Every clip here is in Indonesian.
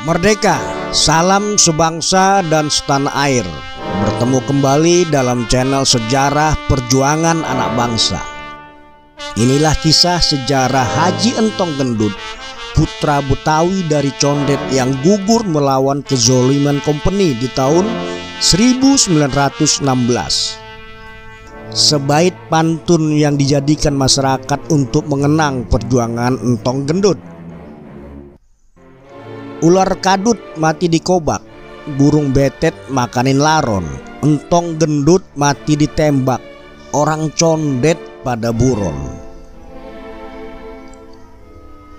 Merdeka, salam sebangsa dan setanah air. Bertemu kembali dalam channel Sejarah Perjuangan Anak Bangsa. Inilah kisah sejarah Haji Entong Gendut, putra Betawi dari Condet yang gugur melawan kezoliman Kompeni di tahun 1916. Sebaik pantun yang dijadikan masyarakat untuk mengenang perjuangan Entong Gendut. Ular kadut mati di kobak, burung betet makanin laron, entong gendut mati ditembak, orang condet pada buron.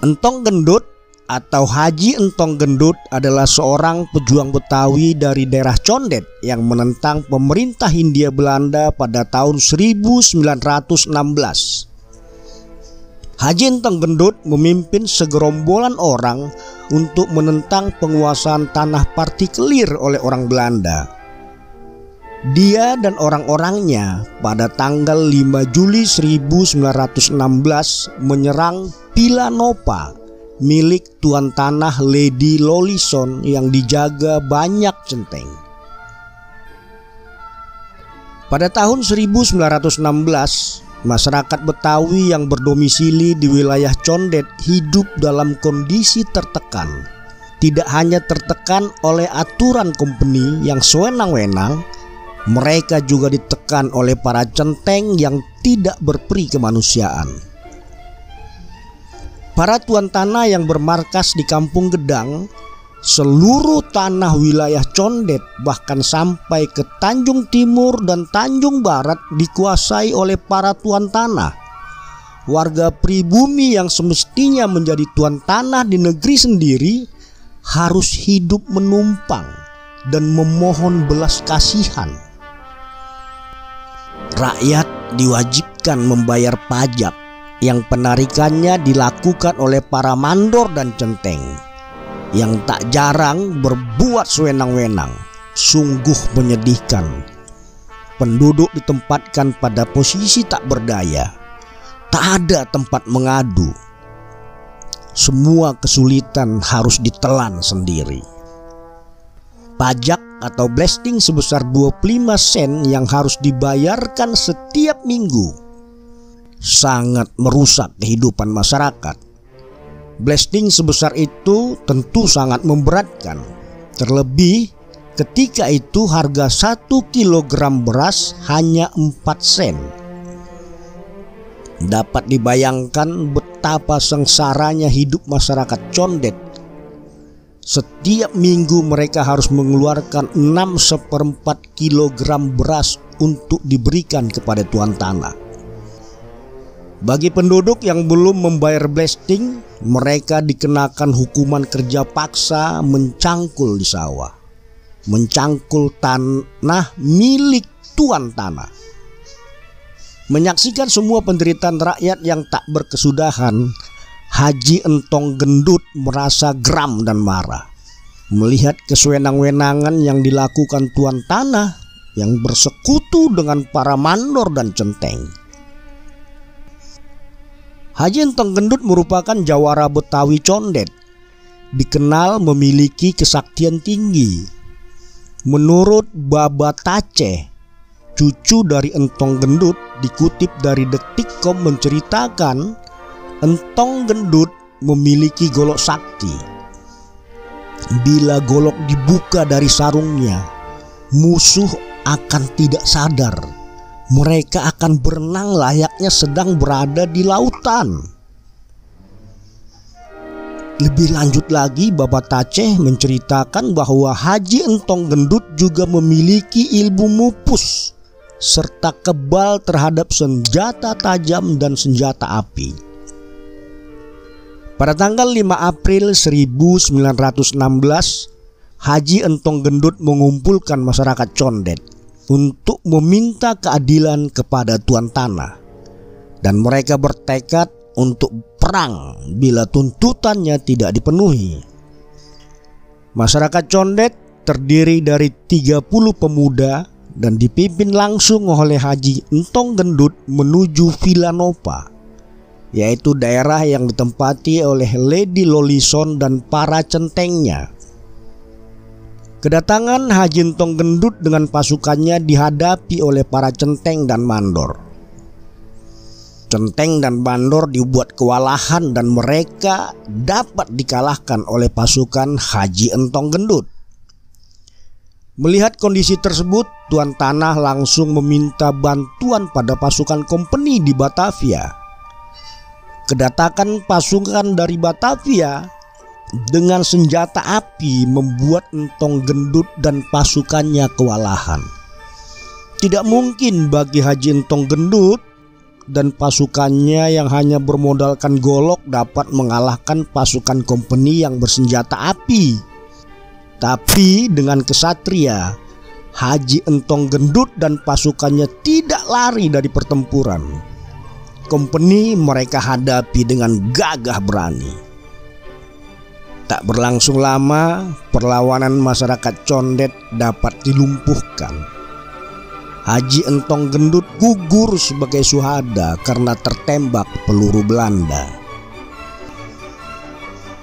Entong Gendut atau Haji Entong Gendut adalah seorang pejuang Betawi dari daerah Condet yang menentang pemerintah Hindia Belanda pada tahun 1916. Haji Entong Gendut memimpin segerombolan orang untuk menentang penguasaan tanah partikelir oleh orang Belanda. Dia dan orang-orangnya pada tanggal 5 Juli 1916 menyerang Villa Nova milik tuan tanah Lady Lolison yang dijaga banyak centeng. Pada tahun 1916, masyarakat Betawi yang berdomisili di wilayah Condet hidup dalam kondisi tertekan. Tidak hanya tertekan oleh aturan Kompeni yang sewenang-wenang, mereka juga ditekan oleh para centeng yang tidak berperi kemanusiaan. Para tuan tanah yang bermarkas di Kampung Gedang, seluruh tanah wilayah Condet bahkan sampai ke Tanjung Timur dan Tanjung Barat dikuasai oleh para tuan tanah. Warga pribumi yang semestinya menjadi tuan tanah di negeri sendiri harus hidup menumpang dan memohon belas kasihan. Rakyat diwajibkan membayar pajak yang penarikannya dilakukan oleh para mandor dan centeng yang tak jarang berbuat sewenang-wenang. Sungguh menyedihkan. Penduduk ditempatkan pada posisi tak berdaya. Tak ada tempat mengadu. Semua kesulitan harus ditelan sendiri. Pajak atau blasting sebesar 25 sen yang harus dibayarkan setiap minggu sangat merusak kehidupan masyarakat. Blasting sebesar itu tentu sangat memberatkan. Terlebih ketika itu harga 1 kilogram beras hanya 4 sen. Dapat dibayangkan betapa sengsaranya hidup masyarakat Condet. Setiap minggu mereka harus mengeluarkan 6/4 kilogram beras untuk diberikan kepada tuan tanah. Bagi penduduk yang belum membayar blasting, mereka dikenakan hukuman kerja paksa mencangkul di sawah, mencangkul tanah milik tuan tanah. Menyaksikan semua penderitaan rakyat yang tak berkesudahan, Haji Entong Gendut merasa geram dan marah melihat kesewenang-wenangan yang dilakukan tuan tanah yang bersekutu dengan para mandor dan centeng. Haji Entong Gendut merupakan jawara Betawi Condet, dikenal memiliki kesaktian tinggi. Menurut Baba Taceh, cucu dari Entong Gendut, dikutip dari Detikcom menceritakan Entong Gendut memiliki golok sakti. Bila golok dibuka dari sarungnya, musuh akan tidak sadar. Mereka akan berenang layaknya sedang berada di lautan. Lebih lanjut lagi, Baba Taceh menceritakan bahwa Haji Entong Gendut juga memiliki ilmu mupus serta kebal terhadap senjata tajam dan senjata api. Pada tanggal 5 April 1916, Haji Entong Gendut mengumpulkan masyarakat Condet untuk meminta keadilan kepada tuan tanah, dan mereka bertekad untuk perang bila tuntutannya tidak dipenuhi. Masyarakat Condet terdiri dari 30 pemuda dan dipimpin langsung oleh Haji Entong Gendut menuju Villa Nova, yaitu daerah yang ditempati oleh Lady Lolison dan para centengnya. Kedatangan Haji Entong Gendut dengan pasukannya dihadapi oleh para centeng dan mandor. Centeng dan mandor dibuat kewalahan dan mereka dapat dikalahkan oleh pasukan Haji Entong Gendut. Melihat kondisi tersebut, Tuan Tanah langsung meminta bantuan pada pasukan kompeni di Batavia. Kedatangan pasukan dari Batavia dengan senjata api membuat Entong Gendut dan pasukannya kewalahan. Tidak mungkin bagi Haji Entong Gendut dan pasukannya yang hanya bermodalkan golok dapat mengalahkan pasukan kompeni yang bersenjata api. Tapi dengan kesatria, Haji Entong Gendut dan pasukannya tidak lari dari pertempuran. Kompeni mereka hadapi dengan gagah berani. Tak berlangsung lama, perlawanan masyarakat Condet dapat dilumpuhkan. Haji Entong Gendut gugur sebagai syuhada karena tertembak peluru Belanda.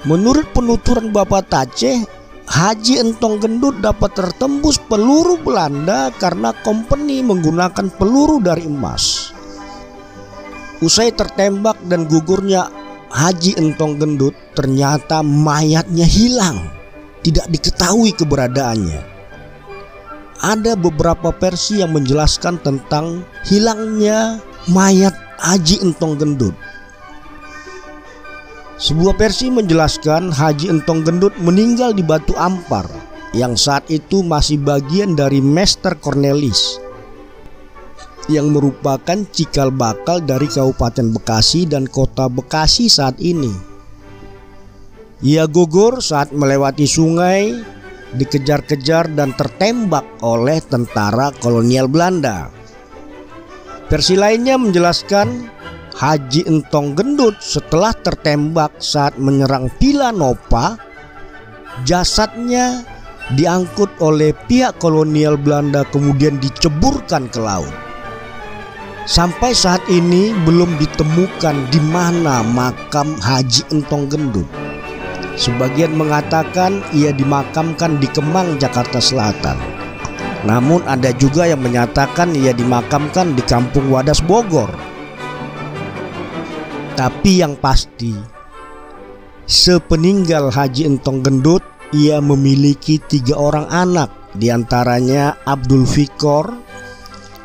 Menurut penuturan Bapak Taceh, Haji Entong Gendut dapat tertembus peluru Belanda karena kompeni menggunakan peluru dari emas. Usai tertembak dan gugurnya Haji Entong Gendut, ternyata mayatnya hilang, tidak diketahui keberadaannya. Ada beberapa versi yang menjelaskan tentang hilangnya mayat Haji Entong Gendut. Sebuah versi menjelaskan Haji Entong Gendut meninggal di Batu Ampar yang saat itu masih bagian dari Mester Cornelis, yang merupakan cikal bakal dari Kabupaten Bekasi dan Kota Bekasi saat ini. Ia gugur saat melewati sungai, dikejar-kejar dan tertembak oleh tentara kolonial Belanda. Versi lainnya menjelaskan Haji Entong Gendut setelah tertembak saat menyerang Villa Nova, jasadnya diangkut oleh pihak kolonial Belanda kemudian diceburkan ke laut. Sampai saat ini belum ditemukan di mana makam Haji Entong Gendut. Sebagian mengatakan ia dimakamkan di Kemang, Jakarta Selatan. Namun ada juga yang menyatakan ia dimakamkan di Kampung Wadas, Bogor. Tapi yang pasti, sepeninggal Haji Entong Gendut, ia memiliki 3 orang anak, diantaranya Abdul Fikor,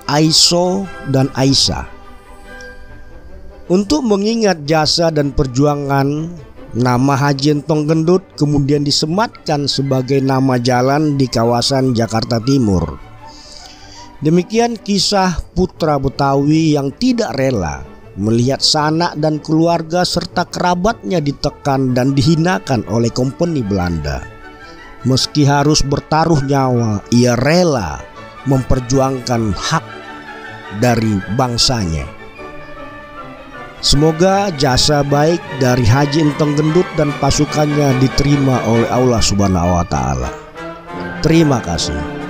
Aiso, dan Aisyah. Untuk mengingat jasa dan perjuangan, nama Haji Entong Gendut kemudian disematkan sebagai nama jalan di kawasan Jakarta Timur. Demikian kisah putra Betawi yang tidak rela melihat sanak dan keluarga serta kerabatnya ditekan dan dihinakan oleh kompeni Belanda. Meski harus bertaruh nyawa, ia rela memperjuangkan hak dari bangsanya. Semoga jasa baik dari Haji Entong Gendut dan pasukannya diterima oleh Allah Subhanahu wa Ta'ala. Terima kasih.